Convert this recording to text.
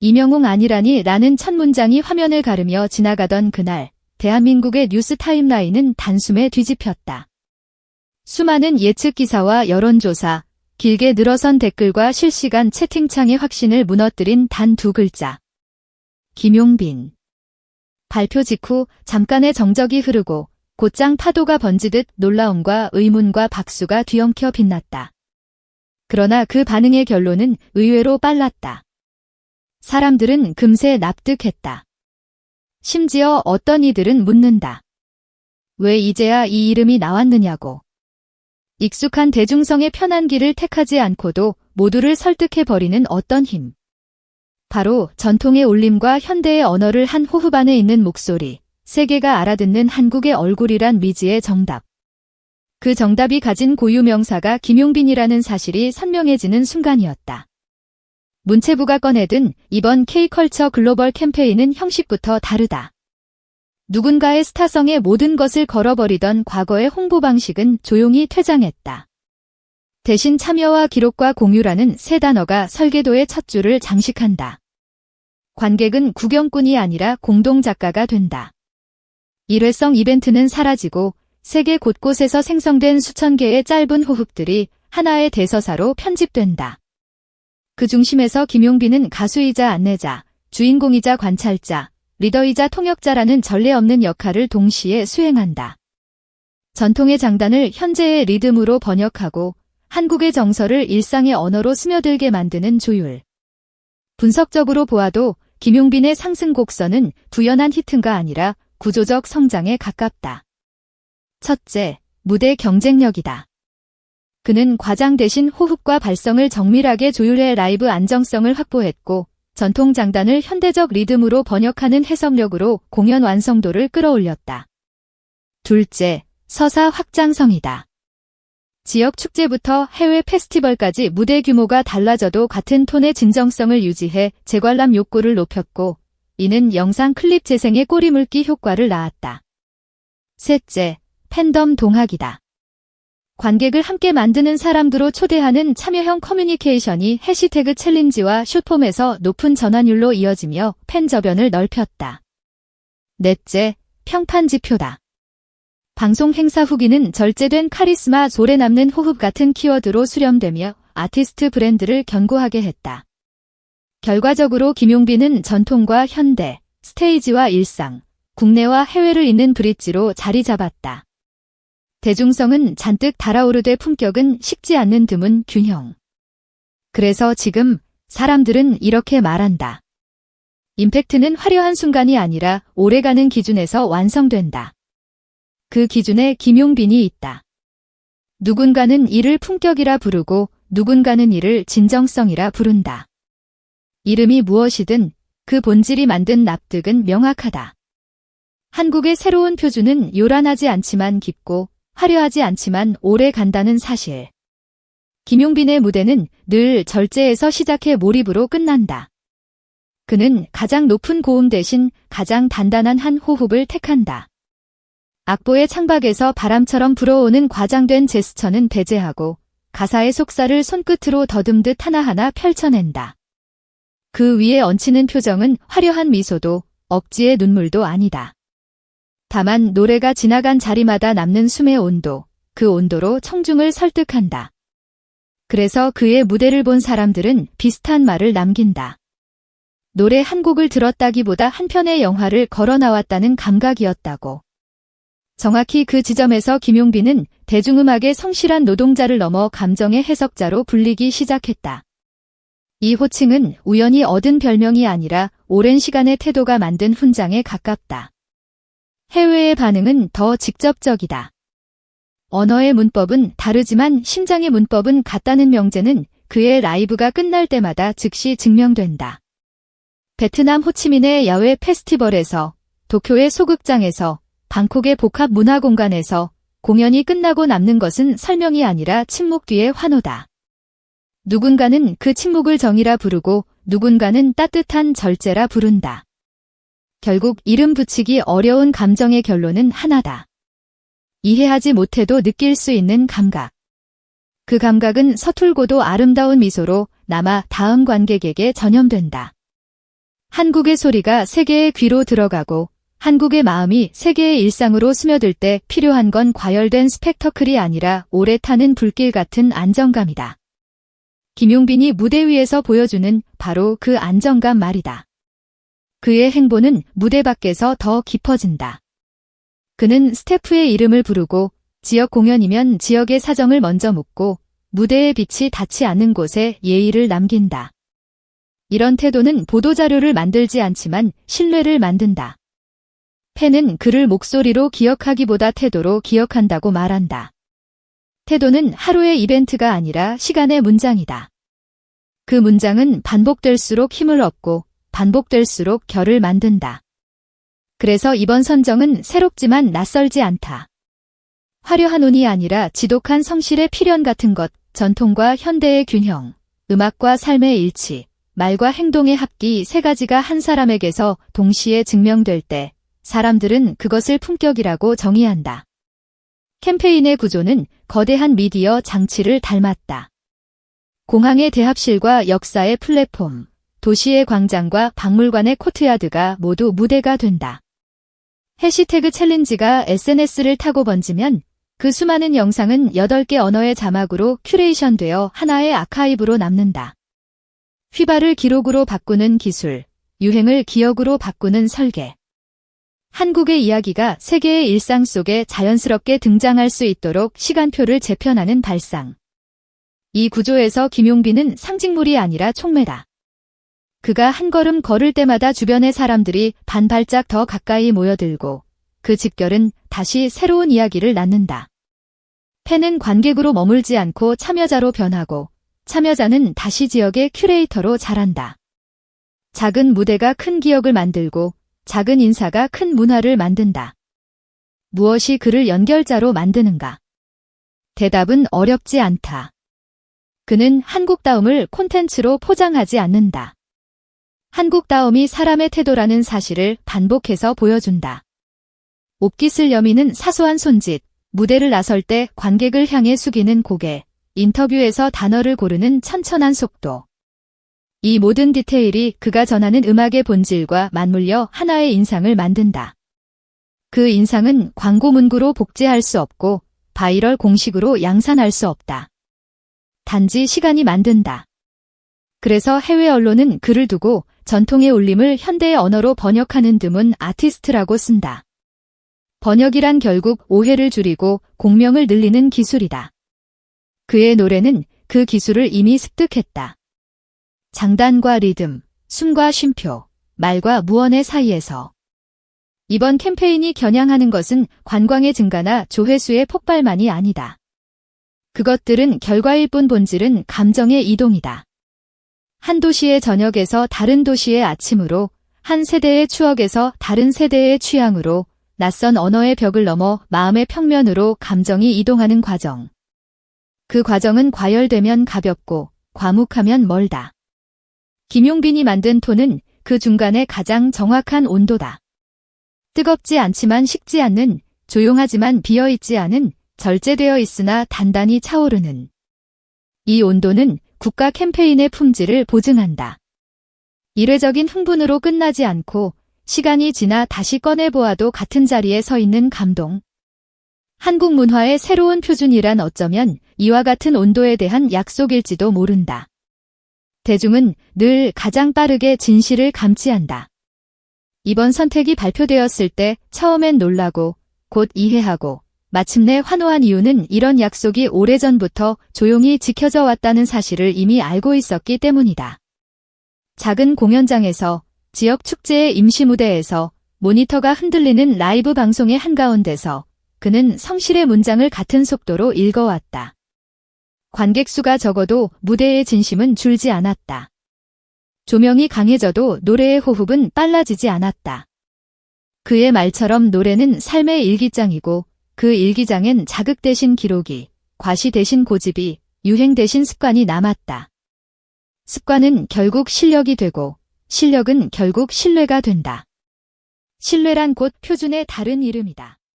이명웅 아니라니 라는 첫 문장이 화면을 가르며 지나가던 그날, 대한민국의 뉴스 타임라인은 단숨에 뒤집혔다. 수많은 예측 기사와 여론조사, 길게 늘어선 댓글과 실시간 채팅창의 확신을 무너뜨린 단 두 글자. 김용빈. 발표 직후 잠깐의 정적이 흐르고 곧장 파도가 번지듯 놀라움과 의문과 박수가 뒤엉켜 빛났다. 그러나 그 반응의 결론은 의외로 빨랐다. 사람들은 금세 납득했다. 심지어 어떤 이들은 묻는다. 왜 이제야 이 이름이 나왔느냐고. 익숙한 대중성의 편한 길을 택하지 않고도 모두를 설득해버리는 어떤 힘. 바로 전통의 울림과 현대의 언어를 한 호흡 안에 있는 목소리, 세계가 알아듣는 한국의 얼굴이란 미지의 정답. 그 정답이 가진 고유 명사가 김용빈이라는 사실이 선명해지는 순간이었다. 문체부가 꺼내든 이번 K컬처 글로벌 캠페인은 형식부터 다르다. 누군가의 스타성에 모든 것을 걸어버리던 과거의 홍보 방식은 조용히 퇴장했다. 대신 참여와 기록과 공유라는 세 단어가 설계도의 첫 줄을 장식한다. 관객은 구경꾼이 아니라 공동 작가가 된다. 일회성 이벤트는 사라지고 세계 곳곳에서 생성된 수천 개의 짧은 호흡들이 하나의 대서사로 편집된다. 그 중심에서 김용빈은 가수이자 안내자, 주인공이자 관찰자, 리더이자 통역자라는 전례 없는 역할을 동시에 수행한다. 전통의 장단을 현재의 리듬으로 번역하고 한국의 정서를 일상의 언어로 스며들게 만드는 조율. 분석적으로 보아도 김용빈의 상승 곡선은 부연한 히트가 아니라 구조적 성장에 가깝다. 첫째, 무대 경쟁력이다. 그는 과장 대신 호흡과 발성을 정밀하게 조율해 라이브 안정성을 확보했고 전통 장단을 현대적 리듬으로 번역하는 해석력으로 공연 완성도를 끌어올렸다. 둘째, 서사 확장성이다. 지역 축제부터 해외 페스티벌까지 무대 규모가 달라져도 같은 톤의 진정성을 유지해 재관람 욕구를 높였고 이는 영상 클립 재생의 꼬리물기 효과를 낳았다. 셋째, 팬덤 동학이다. 관객을 함께 만드는 사람들로 초대하는 참여형 커뮤니케이션이 해시태그 챌린지와 숏폼에서 높은 전환율로 이어지며 팬 저변을 넓혔다. 넷째, 평판 지표다. 방송 행사 후기는 절제된 카리스마, 오래 남는 호흡 같은 키워드로 수렴되며 아티스트 브랜드를 견고하게 했다. 결과적으로 김용빈은 전통과 현대, 스테이지와 일상, 국내와 해외를 잇는 브릿지로 자리 잡았다. 대중성은 잔뜩 달아오르되 품격은 식지 않는 드문 균형. 그래서 지금 사람들은 이렇게 말한다. 임팩트는 화려한 순간이 아니라 오래가는 기준에서 완성된다. 그 기준에 김용빈이 있다. 누군가는 이를 품격이라 부르고 누군가는 이를 진정성이라 부른다. 이름이 무엇이든 그 본질이 만든 납득은 명확하다. 한국의 새로운 표준은 요란하지 않지만 깊고 화려하지 않지만 오래 간다는 사실. 김용빈의 무대는 늘 절제에서 시작해 몰입으로 끝난다. 그는 가장 높은 고음 대신 가장 단단한 한 호흡을 택한다. 악보의 창밖에서 바람처럼 불어오는 과장된 제스처는 배제하고 가사의 속살을 손끝으로 더듬듯 하나하나 펼쳐낸다. 그 위에 얹히는 표정은 화려한 미소도 억지의 눈물도 아니다. 다만 노래가 지나간 자리마다 남는 숨의 온도, 그 온도로 청중을 설득한다. 그래서 그의 무대를 본 사람들은 비슷한 말을 남긴다. 노래 한 곡을 들었다기보다 한 편의 영화를 걸어 나왔다는 감각이었다고. 정확히 그 지점에서 김용빈은 대중음악의 성실한 노동자를 넘어 감정의 해석자로 불리기 시작했다. 이 호칭은 우연히 얻은 별명이 아니라 오랜 시간의 태도가 만든 훈장에 가깝다. 해외의 반응은 더 직접적이다. 언어의 문법은 다르지만 심장의 문법은 같다는 명제는 그의 라이브가 끝날 때마다 즉시 증명된다. 베트남 호치민의 야외 페스티벌에서, 도쿄의 소극장에서, 방콕의 복합 문화공간에서 공연이 끝나고 남는 것은 설명이 아니라 침묵 뒤의 환호다. 누군가는 그 침묵을 정이라 부르고 누군가는 따뜻한 절제라 부른다. 결국 이름 붙이기 어려운 감정의 결론은 하나다. 이해하지 못해도 느낄 수 있는 감각. 그 감각은 서툴고도 아름다운 미소로 남아 다음 관객에게 전염된다. 한국의 소리가 세계의 귀로 들어가고 한국의 마음이 세계의 일상으로 스며들 때 필요한 건 과열된 스펙터클이 아니라 오래 타는 불길 같은 안정감이다. 김용빈이 무대 위에서 보여주는 바로 그 안정감 말이다. 그의 행보는 무대 밖에서 더 깊어진다. 그는 스태프의 이름을 부르고 지역 공연이면 지역의 사정을 먼저 묻고 무대의 빛이 닿지 않는 곳에 예의를 남긴다. 이런 태도는 보도자료를 만들지 않지만 신뢰를 만든다. 팬은 그를 목소리로 기억하기보다 태도로 기억한다고 말한다. 태도는 하루의 이벤트가 아니라 시간의 문장이다. 그 문장은 반복될수록 힘을 얻고 반복될수록 결을 만든다. 그래서 이번 선정은 새롭지만 낯설지 않다. 화려한 운이 아니라 지독한 성실의 필연 같은 것, 전통과 현대의 균형, 음악과 삶의 일치, 말과 행동의 합기 세 가지가 한 사람에게서 동시에 증명될 때 사람들은 그것을 품격이라고 정의한다. 캠페인의 구조는 거대한 미디어 장치를 닮았다. 공항의 대합실과 역사의 플랫폼, 도시의 광장과 박물관의 코트야드가 모두 무대가 된다. 해시태그 챌린지가 SNS를 타고 번지면 그 수많은 영상은 8개 언어의 자막으로 큐레이션되어 하나의 아카이브로 남는다. 휘발을 기록으로 바꾸는 기술, 유행을 기억으로 바꾸는 설계. 한국의 이야기가 세계의 일상 속에 자연스럽게 등장할 수 있도록 시간표를 재편하는 발상. 이 구조에서 김용빈은 상징물이 아니라 촉매다. 그가 한 걸음 걸을 때마다 주변의 사람들이 반 발짝 더 가까이 모여들고 그 직결은 다시 새로운 이야기를 낳는다. 팬은 관객으로 머물지 않고 참여자로 변하고 참여자는 다시 지역의 큐레이터로 자란다. 작은 무대가 큰 기억을 만들고 작은 인사가 큰 문화를 만든다. 무엇이 그를 연결자로 만드는가? 대답은 어렵지 않다. 그는 한국다움을 콘텐츠로 포장하지 않는다. 한국다움이 사람의 태도라는 사실을 반복해서 보여준다. 옷깃을 여미는 사소한 손짓, 무대를 나설 때 관객을 향해 숙이는 고개, 인터뷰에서 단어를 고르는 천천한 속도. 이 모든 디테일이 그가 전하는 음악의 본질과 맞물려 하나의 인상을 만든다. 그 인상은 광고 문구로 복제할 수 없고 바이럴 공식으로 양산할 수 없다. 단지 시간이 만든다. 그래서 해외 언론은 그를 두고 전통의 울림을 현대의 언어로 번역하는 드문 아티스트라고 쓴다. 번역이란 결국 오해를 줄이고 공명을 늘리는 기술이다. 그의 노래는 그 기술을 이미 습득했다. 장단과 리듬, 숨과 쉼표, 말과 무언의 사이에서. 이번 캠페인이 겨냥하는 것은 관광의 증가나 조회수의 폭발만이 아니다. 그것들은 결과일 뿐 본질은 감정의 이동이다. 한 도시의 저녁에서 다른 도시의 아침으로, 한 세대의 추억에서 다른 세대의 취향으로, 낯선 언어의 벽을 넘어 마음의 평면으로 감정이 이동하는 과정. 그 과정은 과열되면 가볍고 과묵하면 멀다. 김용빈이 만든 톤은 그 중간의 가장 정확한 온도다. 뜨겁지 않지만 식지 않는, 조용하지만 비어있지 않은, 절제되어 있으나 단단히 차오르는. 이 온도는 국가 캠페인의 품질을 보증한다. 이례적인 흥분으로 끝나지 않고 시간이 지나 다시 꺼내보아도 같은 자리에 서 있는 감동. 한국 문화의 새로운 표준이란 어쩌면 이와 같은 온도에 대한 약속일지도 모른다. 대중은 늘 가장 빠르게 진실을 감지한다. 이번 선택이 발표되었을 때 처음엔 놀라고 곧 이해하고 마침내 환호한 이유는 이런 약속이 오래전부터 조용히 지켜져 왔다는 사실을 이미 알고 있었기 때문이다. 작은 공연장에서, 지역 축제의 임시 무대에서, 모니터가 흔들리는 라이브 방송의 한가운데서 그는 성실의 문장을 같은 속도로 읽어왔다. 관객 수가 적어도 무대의 진심은 줄지 않았다. 조명이 강해져도 노래의 호흡은 빨라지지 않았다. 그의 말처럼 노래는 삶의 일기장이고 그 일기장엔 자극 대신 기록이, 과시 대신 고집이, 유행 대신 습관이 남았다. 습관은 결국 실력이 되고 실력은 결국 신뢰가 된다. 신뢰란 곧 표준의 다른 이름이다.